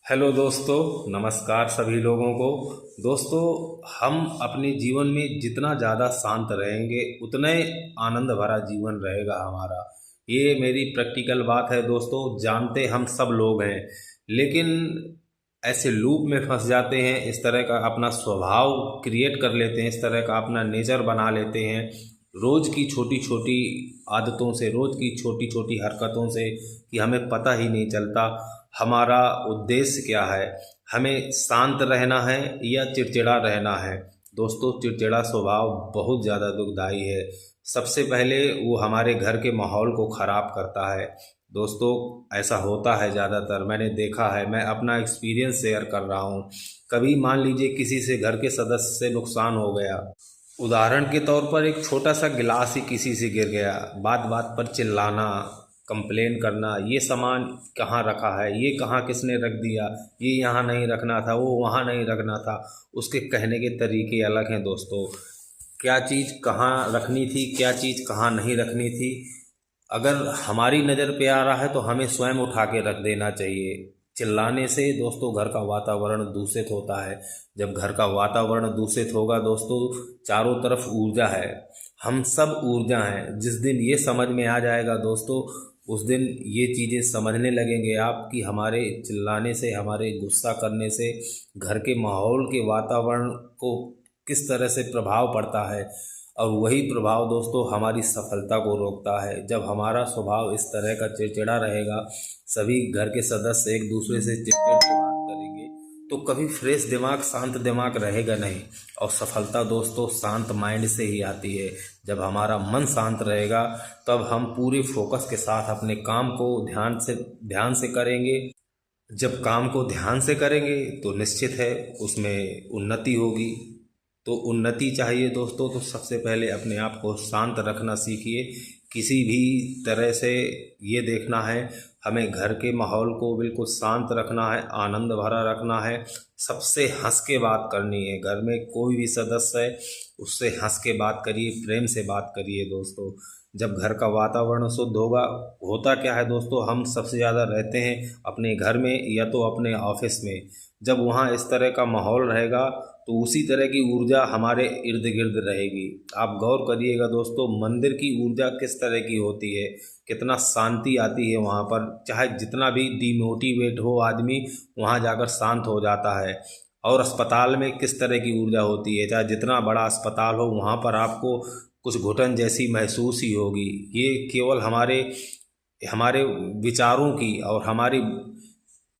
Hello दोस्तों, नमस्कार सभी लोगों को। दोस्तों, हम अपने जीवन में जितना ज़्यादा शांत रहेंगे उतना ही आनंद भरा जीवन रहेगा हमारा। ये मेरी प्रैक्टिकल बात है दोस्तों। जानते हम सब लोग हैं, लेकिन ऐसे लूप में फंस जाते हैं, इस तरह का अपना स्वभाव क्रिएट कर लेते हैं, इस तरह का अपना नेचर बना लेते हैं रोज़ की छोटी छोटी आदतों से, रोज़ की छोटी छोटी हरकतों से, कि हमें पता ही नहीं चलता हमारा उद्देश्य क्या है। हमें शांत रहना है या चिड़चिड़ा रहना है। दोस्तों, चिड़चिड़ा स्वभाव बहुत ज़्यादा दुखदाई है। सबसे पहले वो हमारे घर के माहौल को ख़राब करता है। दोस्तों, ऐसा होता है ज़्यादातर, मैंने देखा है, मैं अपना एक्सपीरियंस शेयर कर रहा हूँ। कभी मान लीजिए किसी से, घर के सदस्य से नुकसान हो गया। उदाहरण के तौर पर एक छोटा सा गिलास ही किसी से गिर गया, बात बात पर चिल्लाना, कंप्लेन करना, ये सामान कहाँ रखा है, ये कहाँ किसने रख दिया, ये यहाँ नहीं रखना था, वो वहाँ नहीं रखना था। उसके कहने के तरीके अलग हैं दोस्तों। क्या चीज़ कहाँ रखनी थी, क्या चीज़ कहाँ नहीं रखनी थी, अगर हमारी नज़र पे आ रहा है तो हमें स्वयं उठा के रख देना चाहिए। चिल्लाने से दोस्तों घर का वातावरण दूषित होता है। जब घर का वातावरण दूषित होगा दोस्तों, चारों तरफ ऊर्जा है, हम सब ऊर्जा हैं। जिस दिन ये समझ में आ जाएगा दोस्तों, उस दिन ये चीज़ें समझने लगेंगे आप कि हमारे चिल्लाने से, हमारे गुस्सा करने से घर के माहौल के वातावरण को किस तरह से प्रभाव पड़ता है। और वही प्रभाव दोस्तों हमारी सफलता को रोकता है। जब हमारा स्वभाव इस तरह का चिड़चिड़ा रहेगा, सभी घर के सदस्य एक दूसरे से चिड़चिड़ के बात करेंगे, तो कभी फ्रेश दिमाग, शांत दिमाग रहेगा नहीं। और सफलता दोस्तों शांत माइंड से ही आती है। जब हमारा मन शांत रहेगा, तब हम पूरे फोकस के साथ अपने काम को ध्यान से करेंगे। जब काम को ध्यान से करेंगे तो निश्चित है उसमें उन्नति होगी। तो उन्नति चाहिए दोस्तों, तो सबसे पहले अपने आप को शांत रखना सीखिए। किसी भी तरह से ये देखना है, हमें घर के माहौल को बिल्कुल शांत रखना है, आनंद भरा रखना है। सबसे हंस के बात करनी है। घर में कोई भी सदस्य है, उससे हंस के बात करिए, प्रेम से बात करिए दोस्तों। जब घर का वातावरण शुद्ध होगा, होता क्या है दोस्तों, हम सबसे ज़्यादा रहते हैं अपने घर में या तो अपने ऑफिस में। जब वहाँ इस तरह का माहौल रहेगा, तो उसी तरह की ऊर्जा हमारे इर्द गिर्द रहेगी। आप गौर करिएगा दोस्तों, मंदिर की ऊर्जा किस तरह की होती है, कितना शांति आती है वहाँ पर। चाहे जितना भी डिमोटिवेट हो आदमी, वहाँ जाकर शांत हो जाता है। और अस्पताल में किस तरह की ऊर्जा होती है, चाहे जितना बड़ा अस्पताल हो, वहाँ पर आपको कुछ घुटन जैसी महसूस ही होगी। ये केवल हमारे हमारे विचारों की और हमारी